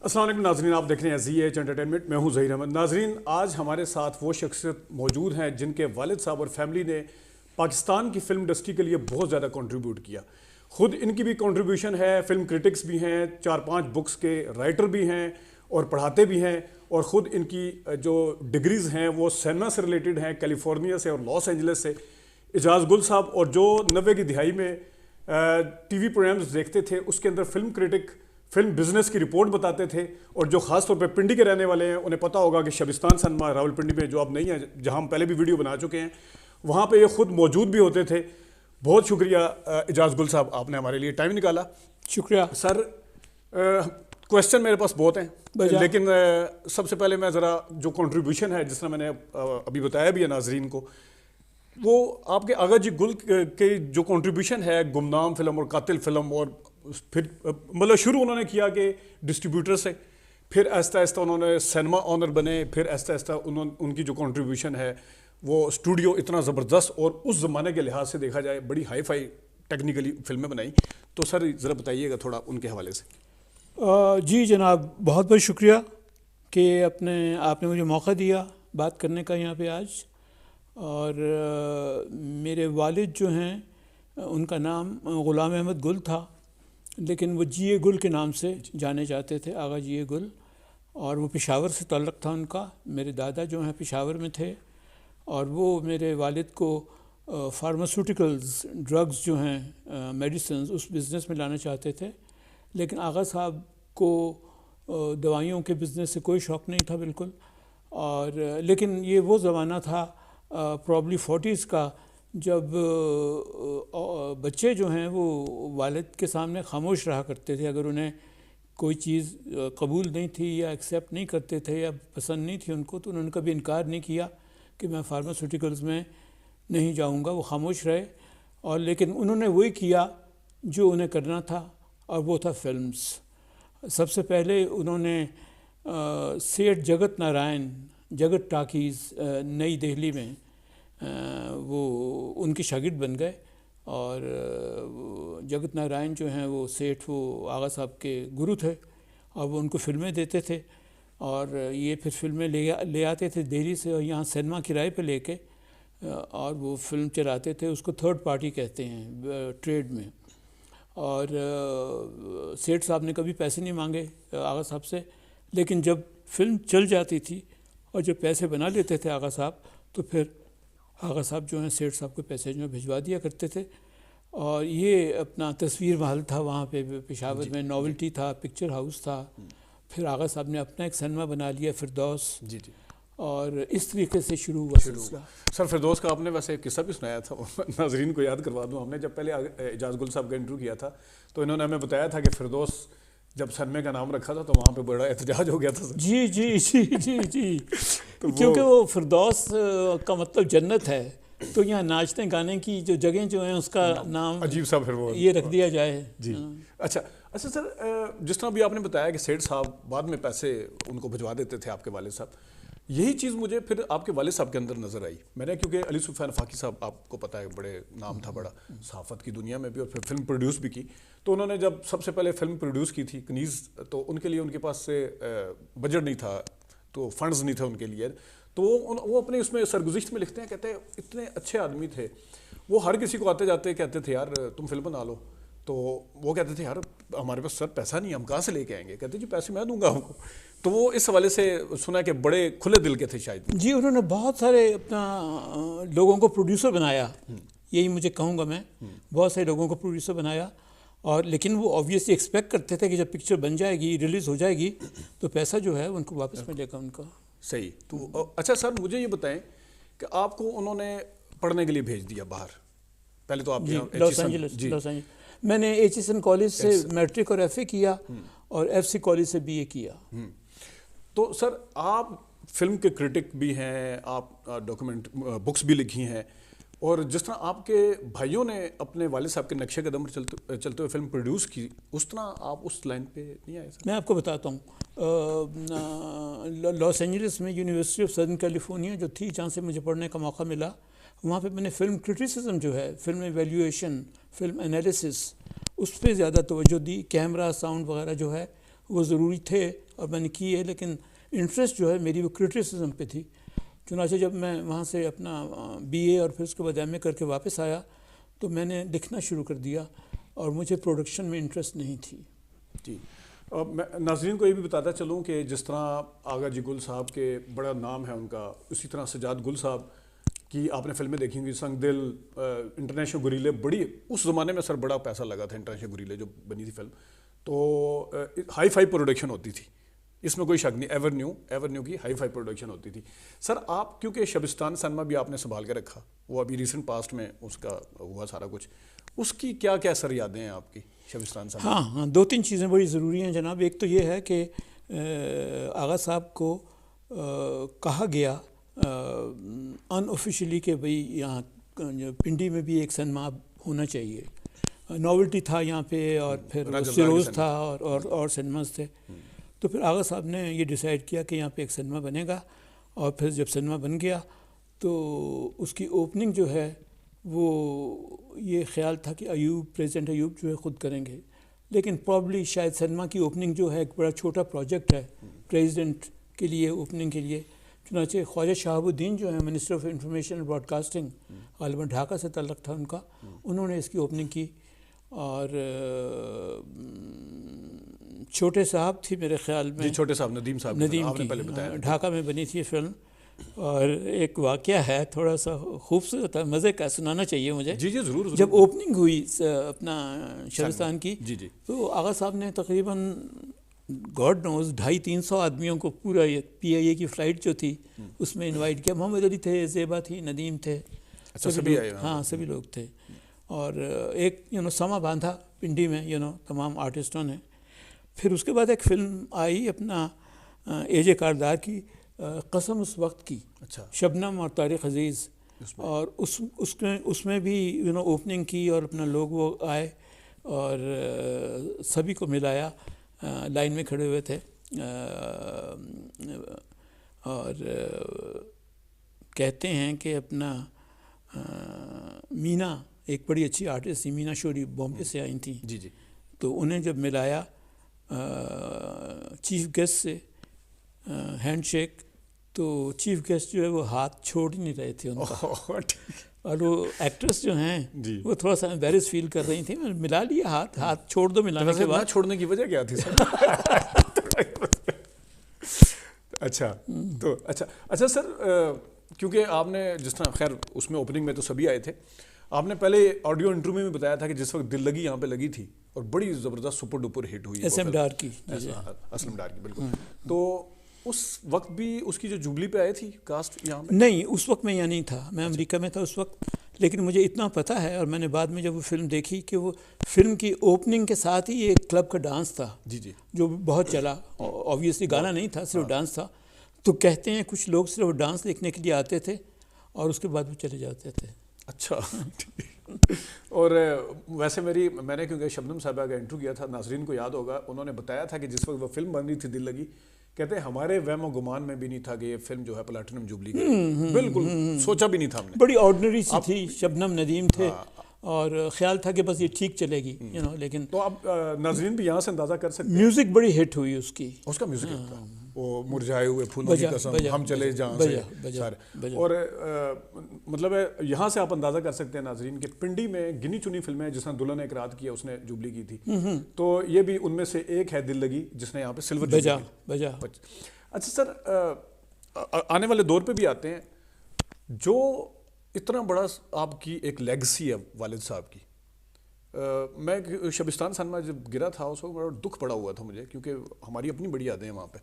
السلام علیکم ناظرین، آپ دیکھ رہے ہیں زی ایچ انٹرٹینمنٹ، میں ہوں ظہیر احمد۔ ناظرین، آج ہمارے ساتھ وہ شخصیت موجود ہیں جن کے والد صاحب اور فیملی نے پاکستان کی فلم انڈسٹری کے لیے بہت زیادہ کنٹریبیوٹ کیا۔ خود ان کی بھی کنٹریبیوشن ہے، فلم کرٹکس بھی ہیں، 4-5 بکس کے رائٹر بھی ہیں اور پڑھاتے بھی ہیں، اور خود ان کی جو ڈگریز ہیں وہ سینما سے ریلیٹڈ ہیں، کیلیفورنیا سے اور لاس اینجلس سے۔ اعجاز گل صاحب، اور جو 90 کی دہائی میں ٹی وی پروگرامز دیکھتے تھے اس کے اندر فلم کرٹک، فلم بزنس کی رپورٹ بتاتے تھے، اور جو خاص طور پہ پنڈی کے رہنے والے ہیں انہیں پتہ ہوگا کہ شبستان سنیما راول پنڈی میں، جو اب نہیں ہے، جہاں ہم پہلے بھی ویڈیو بنا چکے ہیں، وہاں پہ یہ خود موجود بھی ہوتے تھے۔ بہت شکریہ اعجاز گل صاحب، آپ نے ہمارے لیے ٹائم نکالا۔ شکریہ سر۔ کویسچن میرے پاس بہت ہیں، لیکن سب سے پہلے میں ذرا جو کنٹریبیوشن ہے، جس طرح میں نے ابھی بتایا بھی ہے ناظرین کو، وہ آپ کے آغا جی گل کے جو کنٹریبیوشن ہے گمنام فلم اور قاتل فلم، اور پھر مطلب شروع انہوں نے کیا کہ ڈسٹریبیوٹر سے، پھر آہستہ آہستہ انہوں نے سینما آنر بنے، پھر آہستہ آہستہ ان کی جو کنٹریبیوشن ہے وہ اسٹوڈیو اتنا زبردست اور اس زمانے کے لحاظ سے دیکھا جائے بڑی ہائی فائی ٹیکنیکلی فلمیں بنائی۔ تو سر ذرا بتائیے گا تھوڑا ان کے حوالے سے۔ جی جناب، بہت بہت شکریہ کہ آپ نے مجھے موقع دیا بات کرنے کا یہاں پہ آج۔ اور میرے والد جو ہیں ان کا نام غلام احمد گل تھا، لیکن وہ جی اے گل کے نام سے جانے جاتے تھے، آغا جی اے گل، اور وہ پشاور سے تعلق تھا ان کا۔ میرے دادا جو ہیں پشاور میں تھے، اور وہ میرے والد کو فارماسیوٹیکلز، ڈرگز جو ہیں، میڈیسنز، اس بزنس میں لانا چاہتے تھے، لیکن آغا صاحب کو دوائیوں کے بزنس سے کوئی شوق نہیں تھا بالکل۔ اور لیکن یہ وہ زمانہ تھا پرابلی 40s کا، جب بچے جو ہیں وہ والد کے سامنے خاموش رہا کرتے تھے۔ اگر انہیں کوئی چیز قبول نہیں تھی یا ایکسیپٹ نہیں کرتے تھے یا پسند نہیں تھی ان کو، تو انہوں نے کبھی انکار نہیں کیا کہ میں فارماسیوٹیکلز میں نہیں جاؤں گا، وہ خاموش رہے۔ اور لیکن انہوں نے وہی کیا جو انہیں کرنا تھا، اور وہ تھا فلمز۔ سب سے پہلے انہوں نے سیٹھ جگت نارائن، جگت ٹاکیز، نئی دہلی میں وہ ان کے شاگرد بن گئے، اور جگت نارائن جو ہیں وہ سیٹھ، وہ آغا صاحب کے گرو تھے، اور وہ ان کو فلمیں دیتے تھے، اور یہ پھر فلمیں لے آتے تھے دہلی سے، اور یہاں سینما کرائے پہ لے کے، اور وہ فلم چلاتے تھے۔ اس کو تھرڈ پارٹی کہتے ہیں ٹریڈ میں۔ اور سیٹھ صاحب نے کبھی پیسے نہیں مانگے آغا صاحب سے، لیکن جب فلم چل جاتی تھی اور جب پیسے بنا لیتے تھے آغا صاحب، تو پھر آغا صاحب جو ہیں سیٹھ صاحب کو پیسے جو بھجوا دیا کرتے تھے۔ اور یہ اپنا تصویر محل تھا وہاں پہ پشاور میں، ناولٹی تھا، پکچر ہاؤس تھا۔ پھر آغا صاحب نے اپنا ایک سینما بنا لیا، فردوس۔ جی جی۔ اور اس طریقے سے شروع ہوا سلسلہ۔ سر فردوس کا آپ نے ویسے قصہ بھی سنایا تھا، ناظرین کو یاد کروا دوں۔ ہم نے جب پہلے اعجاز گل صاحب کا انٹرویو کیا تھا تو انہوں نے ہمیں بتایا تھا کہ فردوس جب سنمے کا نام رکھا تھا تو وہاں پہ بڑا احتجاج ہو گیا تھا۔ جی جی جی جی جی، کیونکہ وہ فردوس کا مطلب جنت ہے، تو یہاں ناچنے گانے کی جو جگہیں جو ہیں اس کا نام عجیب سا پھر وہ یہ رکھ دیا جائے۔ جی اچھا سر، جس طرح بھی آپ نے بتایا کہ سیٹھ صاحب بعد میں پیسے ان کو بھجوا دیتے تھے آپ کے والد صاحب، یہی چیز مجھے پھر آپ کے والد صاحب کے اندر نظر آئی۔ میں نے کیونکہ علی سفیان فاقی صاحب آپ کو پتہ ہے بڑے نام تھا بڑا صحافت کی دنیا میں بھی، اور پھر فلم پروڈیوس بھی کی، تو انہوں نے جب سب سے پہلے فلم پروڈیوس کی تھی کنیز، تو ان کے لیے ان کے پاس سے بجٹ نہیں تھا، تو فنڈز نہیں تھے ان کے لیے، تو وہ اپنے اس میں سرگزشت میں لکھتے ہیں، کہتے ہیں اتنے اچھے آدمی تھے، وہ ہر کسی کو آتے جاتے کہتے تھے یار تم فلم بنا لو، تو وہ کہتے تھے یار ہمارے پاس سر پیسہ نہیں، ہم کہاں سے لے کے آئیں گے؟ کہتے جی پیسے میں دوں گا آپ کو۔ تو وہ اس حوالے سے سنا کہ بڑے کھلے دل کے تھے شاید۔ جی، انہوں نے بہت سارے اپنا لوگوں کو پروڈیوسر بنایا، یہی مجھے کہوں گا میں، بہت سارے لوگوں کو پروڈیوسر بنایا، اور لیکن وہ آبویسلی ایکسپیکٹ کرتے تھے کہ جب پکچر بن جائے گی، ریلیز ہو جائے گی، تو پیسہ جو ہے ان کو واپس ملے گا ان کا۔ صحیح۔ تو اچھا سر، مجھے یہ بتائیں کہ آپ کو انہوں نے پڑھنے کے لیے بھیج دیا باہر، پہلے تو آپ لاس اینجلس، میں نے ایچ ایس این کالج سے میٹرک اور ایف اے کیا، اور ایف سی کالج سے بی اے کیا۔ تو سر آپ فلم کے کرٹک بھی ہیں، آپ ڈاکومنٹ بکس بھی لکھی ہیں، اور جس طرح آپ کے بھائیوں نے اپنے والد صاحب کے نقشے قدم پر چلتے ہوئے فلم پروڈیوس کی، اس طرح آپ اس لائن پہ نہیں آئے؟ میں آپ کو بتاتا ہوں، لاس اینجلس میں یونیورسٹی آف سدرن کیلیفورنیا جو تھی، جہاں سے مجھے پڑھنے کا موقع ملا، وہاں پہ میں نے فلم کرٹیسزم جو ہے، فلم ایویلیویشن، فلم انالیسس، اس پہ زیادہ توجہ دی۔ کیمرہ، ساؤنڈ وغیرہ جو ہے وہ ضروری تھے، اور میں نے کی ہے، لیکن انٹرسٹ جو ہے میری وہ کرٹیسزم پہ تھی. چنانچہ جب میں وہاں سے اپنا بی اے اور پھر اس کے بعد ایم اے کر کے واپس آیا تو میں نے لکھنا شروع کر دیا اور مجھے پروڈکشن میں انٹرسٹ نہیں تھی. جی میں ناظرین کو یہ بھی بتاتا چلوں کہ جس طرح آغا جی گل صاحب کے بڑا نام ہے ان کا، اسی طرح سجاد گل صاحب کی آپ نے فلمیں دیکھی ہوں گی، سنگ دل، انٹرنیشنل گریلے، بڑی اس زمانے میں سر بڑا پیسہ لگا تھا انٹرنیشنل گریلے جو بنی تھی فلم، تو ہائی فائی پروڈکشن ہوتی تھی، اس میں کوئی شک نہیں. ایور نیو کی ہائی فائی پروڈکشن ہوتی تھی. سر آپ کیونکہ شبستان سنیما بھی آپ نے سنبھال کے رکھا، وہ ابھی ریسنٹ پاسٹ میں اس کا ہوا سارا کچھ، اس کی کیا کیا سر یادیں ہیں آپ کی شبستان سنیما؟ ہاں 2-3 چیزیں بڑی ضروری ہیں جناب. ایک تو یہ ہے کہ آغا صاحب کو کہا گیا ان آفیشلی کہ بھئی یہاں پنڈی میں بھی ایک سنیما ہونا چاہیے. ناولٹی تھا یہاں پہ، اور پھر سروز تھا اور سنیماز تھے. تو پھر آغا صاحب نے یہ ڈیسائیڈ کیا کہ یہاں پہ ایک سنیما بنے گا، اور پھر جب سنیما بن گیا تو اس کی اوپننگ جو ہے وہ یہ خیال تھا کہ پریزیڈنٹ ایوب جو ہے خود کریں گے، لیکن پرابلی شاید سنیما کی اوپننگ جو ہے ایک بڑا چھوٹا پروجیکٹ ہے پریزیڈنٹ کے لیے اوپننگ کے لیے. چنانچہ خواجہ شہاب الدین جو ہیں minister of information and broadcasting, غالباً ڈھاکہ سے تعلق تھا ان کا، انہوں نے اس کی اوپننگ کی. اور چھوٹے صاحب تھی میرے خیال میں، جی چھوٹے صاحب ندیم صاحب آپ نے پہلے بتایا، ڈھاکہ میں بنی تھی فلم. اور ایک واقعہ ہے تھوڑا سا خوبصورت ہے، مزے کا، سنانا چاہیے مجھے. جی جی ضرور. جب اوپننگ ہوئی اپنا شبستان کی، جی جی، تو آغا صاحب نے تقریباً گاڈ نوز 250-300 آدمیوں کو، پورا یہ پی آئی اے کی فلائٹ جو تھی اس میں انوائٹ کیا. محمد علی تھے، زیبا تھی، ندیم تھے، سبھی آئے. ہاں سبھی لوگ تھے. اور ایک سما باندھا پنڈی میں تمام آرٹسٹوں نے. پھر اس کے بعد ایک فلم آئی اپنا اے جے کاردار کی، قسم اس وقت کی، اچھا، شبنم اور طارق عزیز، اور اس میں بھی اوپننگ کی، اور اپنا لوگ وہ آئے اور سبھی کو ملایا، لائن میں کھڑے ہوئے تھے. اور کہتے ہیں کہ اپنا مینا ایک بڑی اچھی آرٹسٹ تھی، مینا شوری، بامبے سے آئی تھیں. جی جی. تو انہیں جب ملایا چیف گیسٹ سے ہینڈ شیک، تو چیف گیسٹ جو ہے وہ ہاتھ چھوڑ ہی نہیں رہے تھے ان کا. اور وہ ایکٹریس جو ہیں وہ تھوڑا سا امبیرس فیل کر رہی تھیں، میں ملا لیا ہاتھ چھوڑ دو. ملانے کے بعد چھوڑنے کی وجہ کیا تھی سر؟ اچھا تو اچھا سر، کیونکہ آپ نے جس طرح، خیر اس میں اوپننگ میں تو سبھی آئے تھے، آپ نے پہلے آڈیو انٹرویو میں بھی بتایا تھا کہ جس وقت دل لگی یہاں پہ لگی تھی اور بڑی زبردست سپر ڈپر ہٹ ہوئی اسلم ڈار کی، اسلم ڈار کی، بالکل. تو اس وقت بھی اس کی جو جوبلی پہ آئی تھی کاسٹ یہاں پہ؟ نہیں، اس وقت میں یہاں نہیں تھا، میں امریکہ میں تھا اس وقت. لیکن مجھے اتنا پتہ ہے، اور میں نے بعد میں جب وہ فلم دیکھی، کہ وہ فلم کی اوپننگ کے ساتھ ہی ایک کلب کا ڈانس تھا. جی جی. جو بہت چلا، آبویسلی گانا نہیں تھا، صرف ڈانس تھا. تو کہتے ہیں کچھ لوگ صرف ڈانس دیکھنے کے لیے آتے تھے اور اس کے بعد وہ چلے جاتے تھے. اچھا. اور ویسے میں نے کیونکہ شبنم صاحبہ کا انٹرویو کیا تھا، ناظرین کو یاد ہوگا، انہوں نے بتایا تھا کہ جس وقت وہ فلم بن رہی تھی دل لگی، کہتے ہیں ہمارے وہم و گمان میں بھی نہیں تھا کہ یہ فلم جو ہے پلاٹینم جوبلی کی، بالکل سوچا بھی نہیں تھا ہم نے. بڑی آرڈنری سی تھی. شبنم، ندیم تھے، اور خیال تھا کہ بس یہ ٹھیک چلے گی، لیکن تو آپ ناظرین بھی یہاں سے اندازہ کر سکتے ہیں میوزک بڑی ہٹ ہوئی اس کی. اس کا میوزک تھا وہ مرجھائے ہوئے پھولوں کی قسم، ہم چلے جہاں سے سارے. اور مطلب ہے یہاں سے آپ اندازہ کر سکتے ہیں ناظرین کہ پنڈی میں گنی چنی فلمیں ہیں، جس نے دلہن ایک رات کیا، اس نے جوبلی کی تھی، تو یہ بھی ان میں سے ایک ہے دل لگی، جس نے یہاں پہ سلور بجا. اچھا سر، آنے والے دور پہ بھی آتے ہیں، جو اتنا بڑا آپ کی ایک لیگسی ہے والد صاحب کی. میں شبستان سنیما جب گرا تھا اس وقت بڑا دکھ پڑا ہوا تھا مجھے، کیونکہ ہماری اپنی بڑی یادیں ہیں وہاں پہ.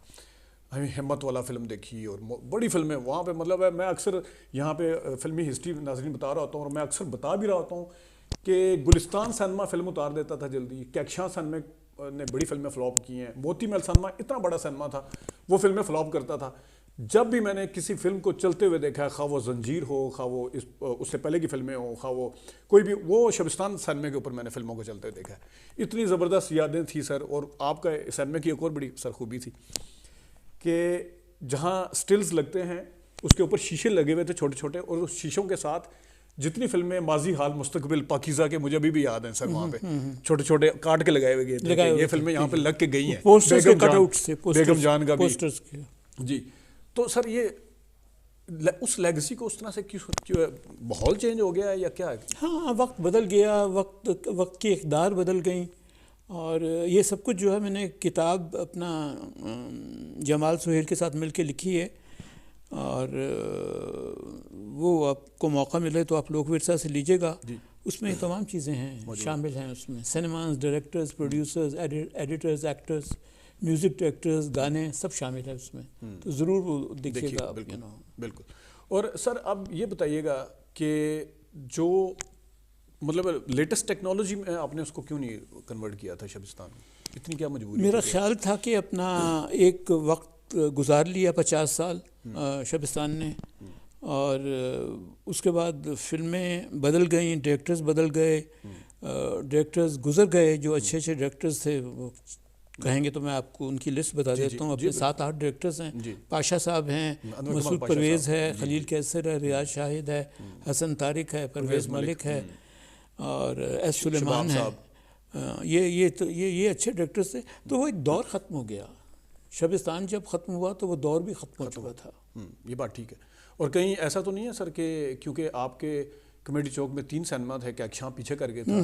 ہمیں ہمت والا فلم دیکھی اور بڑی فلمیں وہاں پہ، مطلب ہے میں اکثر یہاں پہ فلمی ہسٹری ناظرین بتا رہا ہوتا ہوں، اور میں اکثر بتا بھی رہا ہوتا ہوں کہ گلستان سنیما فلم اتار دیتا تھا جلدی، کیکشاں سنیما نے بڑی فلمیں فلاپ کی ہیں، موتی محل سنیما اتنا بڑا سنیما تھا، وہ فلمیں فلاپ کرتا تھا. جب بھی میں نے کسی فلم کو چلتے ہوئے دیکھا ہے، خواہ وہ زنجیر ہو، خواہ وہ اس سے پہلے کی فلمیں ہوں، خواہ وہ کوئی بھی، وہ شبستان سنیما کے اوپر میں نے فلموں کو چلتے ہوئے دیکھا ہے. اتنی زبردست یادیں تھیں سر. اور آپ کا سنیما کی ایک اور بڑی سر خوبی تھی کہ جہاں سٹلز لگتے ہیں اس کے اوپر شیشے لگے ہوئے تھے چھوٹے چھوٹے، اور اس شیشوں کے ساتھ جتنی فلمیں ماضی حال مستقبل پاکیزہ کے مجھے ابھی بھی یاد ہیں سر، وہاں پہ چھوٹے چھوٹے کاٹ کے لگائے ہوئے گئے تھے کہ یہ فلمیں یہاں پہ لگ کے گئی ہیں، پوسٹرز کے کٹ آؤٹس تھے، بیگم جان کا بھی پوسٹرز کے. جی. تو سر یہ اس لیگسی کو اس طرح سے کیوں ماحول چینج ہو گیا ہے یا کیا ہے؟ ہاں وقت بدل گیا، وقت کی اقدار بدل گئیں، اور یہ سب کچھ جو ہے میں نے کتاب اپنا جمال سہیل کے ساتھ مل کے لکھی ہے، اور وہ آپ کو موقع ملے تو آپ لوک ورثہ سے لیجیے گا. اس میں تمام چیزیں ہیں، شامل ہیں اس میں، cinemas, directors, producers, editors, actors, music directors, گانے سب شامل ہیں اس میں، تو ضرور وہ دیکھیے گا. بالکل. اور سر اب یہ بتائیے گا کہ جو مطلب لیٹسٹ ٹیکنالوجی میں آپ نے اس کو کیوں نہیں کنورٹ کیا تھا شبستان میں؟ اتنی کیا مجبوری؟ میرا خیال تھا کہ اپنا ایک وقت گزار لیا 50 سال شبستان نے، اور اس کے بعد فلمیں بدل گئیں، ڈائریکٹرز بدل گئے، ڈائریکٹرز گزر گئے جو اچھے اچھے ڈائریکٹرز تھے. وہ کہیں گے تو میں آپ کو ان کی لسٹ بتا دیتا ہوں. اپنے 7-8 ڈائریکٹرز ہیں. پاشا صاحب ہیں، مسعود پرویز ہے، خلیل کیسر ہے، ریاض شاہد ہے، حسن طارق ہے، پرویز ملک ہے، اور ایس سلیمان ہے. یہ اچھے ڈائریکٹرز تھے. تو وہ ایک دور ختم ہو گیا. شبستان جب ختم ہوا تو وہ دور بھی ختم ہو چکا تھا. یہ بات ٹھیک ہے. اور کہیں ایسا تو نہیں ہے سر کہ کیونکہ آپ کے کمیٹی چوک میں 3 سینما تھے، کہکشاں پیچھے کر کے تھا،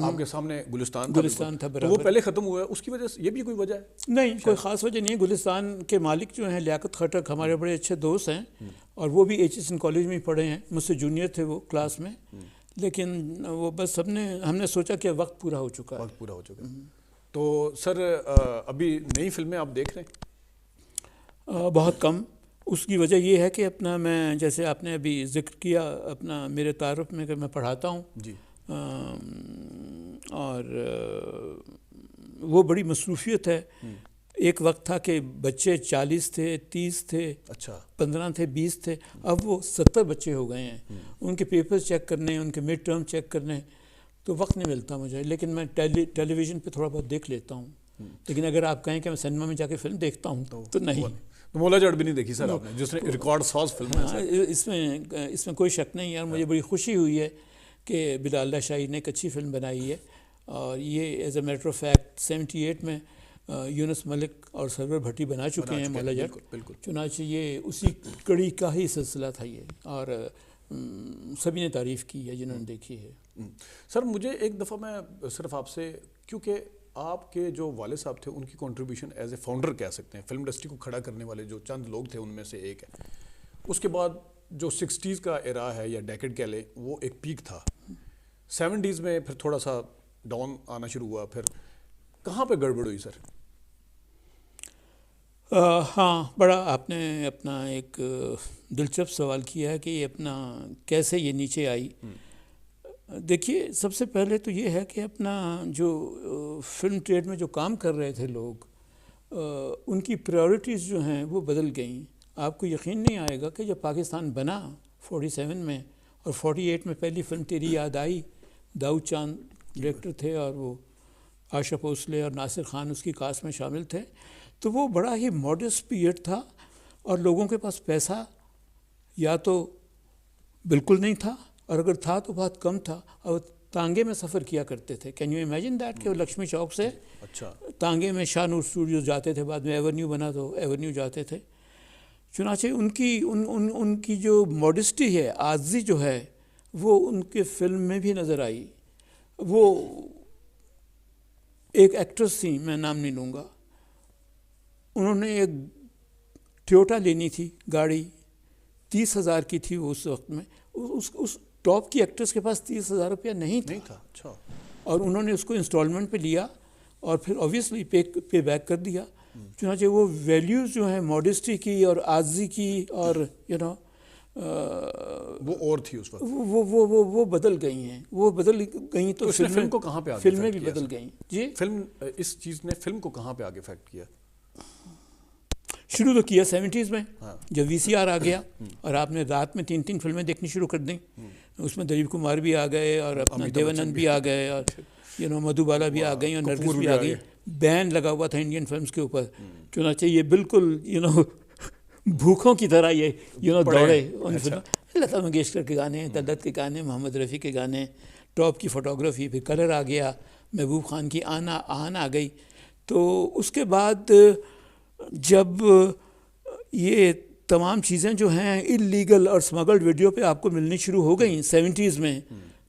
آپ کے سامنے گلستان تھا، تو وہ پہلے ختم ہوا ہے، اس کی وجہ سے یہ بھی کوئی وجہ ہے؟ نہیں، کوئی خاص وجہ نہیں ہے. گلستان کے مالک جو ہیں لیاقت خٹک ہمارے بڑے اچھے دوست ہیں، اور وہ بھی HSN کالج میں ہی پڑھے ہیں، مجھ سے جونیئر تھے وہ کلاس میں. لیکن وہ بس ہم نے سوچا کہ وقت پورا ہو چکا ہے. تو سر ابھی نئی فلمیں آپ دیکھ رہے ہیں؟ بہت کم. اس کی وجہ یہ ہے کہ اپنا میں جیسے آپ نے ابھی ذکر کیا اپنا میرے تعارف میں کہ میں پڑھاتا ہوں جی، اور وہ بڑی مصروفیت ہے. ایک وقت تھا کہ بچے 40 تھے، 30 تھے، اچھا 15 تھے، 20 تھے، اب وہ 70 بچے ہو گئے ہیں. ان کے پیپرز چیک کرنے، ان کے مڈ ٹرم چیک کرنے، تو وقت نہیں ملتا مجھے. لیکن میں ٹیلی ویژن پہ تھوڑا بہت دیکھ لیتا ہوں. لیکن اگر آپ کہیں کہ میں سنیما میں جا کے فلم دیکھتا ہوں تو نہیں. مولا جٹ بھی نہیں دیکھی سر آپ نے، جس نے ریکارڈ ساز فلم ہے؟ اس میں کوئی شک نہیں ہے. اور مجھے بڑی خوشی ہوئی ہے کہ بلال اللہ شاہی نے ایک اچھی فلم بنائی ہے. اور یہ as a matter of fact 78 میں یونس ملک اور سرور بھٹی بنا چکے ہیں مولا جٹ. چنانچہ یہ اسی کڑی کا ہی سلسلہ تھا یہ، اور سبھی نے تعریف کی ہے جنہوں نے دیکھی ہے. سر مجھے ایک دفعہ میں صرف آپ سے، کیونکہ آپ کے جو والد صاحب تھے ان کی کنٹریبیوشن ایز اے فاؤنڈر کہہ سکتے ہیں، فلم انڈسٹری کو کھڑا کرنے والے جو چند لوگ تھے ان میں سے ایک ہے. اس کے بعد جو 60s کا ایرا ہے یا ڈیکڈ کہہ لیں، وہ ایک پیک تھا. 70s میں پھر تھوڑا سا ڈاؤن آنا شروع ہوا. پھر کہاں پہ گڑبڑ ہوئی سر؟ ہاں، بڑا آپ نے اپنا ایک دلچسپ سوال کیا ہے کہ یہ اپنا کیسے یہ نیچے آئی. دیکھیے، سب سے پہلے تو یہ ہے کہ اپنا جو فلم ٹریڈ میں جو کام کر رہے تھے لوگ، ان کی پریورٹیز جو ہیں وہ بدل گئیں. آپ کو یقین نہیں آئے گا کہ جب پاکستان بنا 47 میں اور 48 میں پہلی فلم تیری یاد آئی، داؤد چاند ڈائریکٹر تھے، اور وہ آشا بھوسلے اور ناصر خان اس کی کاسٹ میں شامل تھے. تو وہ بڑا ہی ماڈسٹ پیریڈ تھا، اور لوگوں کے پاس پیسہ یا تو بالکل نہیں تھا، اور اگر تھا تو بہت کم تھا، اور تانگے میں سفر کیا کرتے تھے. کین یو امیجن دیٹ کہ وہ لکشمی چوک سے تانگے میں شاہ نور اسٹوڈیوز جاتے تھے، بعد میں ایورنیو بنا تو ایورنیو جاتے تھے. چنانچہ ان کی جو ماڈسٹی ہے، عاجزی جو ہے، وہ ان کے فلم میں بھی نظر آئی. وہ ایک ایکٹریس تھیں، میں نام نہیں لوں گا، انہوں نے ایک ٹویوٹا لینی تھی گاڑی، 30,000 کی تھی وہ اس وقت میں. اس ٹاپ کی ایکٹریس کے پاس 30,000 روپیہ نہیں تھا. اچھا. اور انہوں نے اس کو انسٹالمنٹ پہ لیا، اور پھر اوبویسلی پے بیک کر دیا. چنانچہ وہ ویلیوز جو ہیں ماڈسٹی کی اور عاجزی کی، اور وہ اور تھی اس وقت، وہ بدل گئی ہیں. وہ بدل گئیں تو فلم کو کہاں پہ آگے فلمیں بھی بدل گئیں. جی، فلم اس چیز نے فلم کو کہاں پہ آگے افیکٹ کیا؟ شروع تو کیا 70s میں، جب VCR آ گیا اور آپ نے رات میں 3 فلمیں دیکھنی شروع کر دیں. اس میں دلیپ کمار بھی آ گئے، اور اپنا دیوانند بھی آ گئے، اور مدھو بالا بھی آ گئی، اور نرگس بھی آ گئی. بین لگا ہوا تھا انڈین فلمز کے اوپر. چنانچہ یہ بالکل بھوکھوں کی طرح یہ دوڑے ان فلموں. لتا منگیشکر کے گانے، طلعت کے گانے، محمد رفیع کے گانے، ٹاپ کی فوٹوگرافی، پھر کلر آ گیا، محبوب خان کی آن آ گئی. تو اس کے بعد جب یہ تمام چیزیں جو ہیں اللیگل اور اسمگلڈ ویڈیو پہ آپ کو ملنی شروع ہو گئیں 70s میں،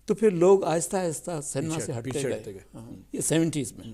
تو پھر لوگ آہستہ آہستہ سنیما سے ہٹتے گئے. یہ 70s میں.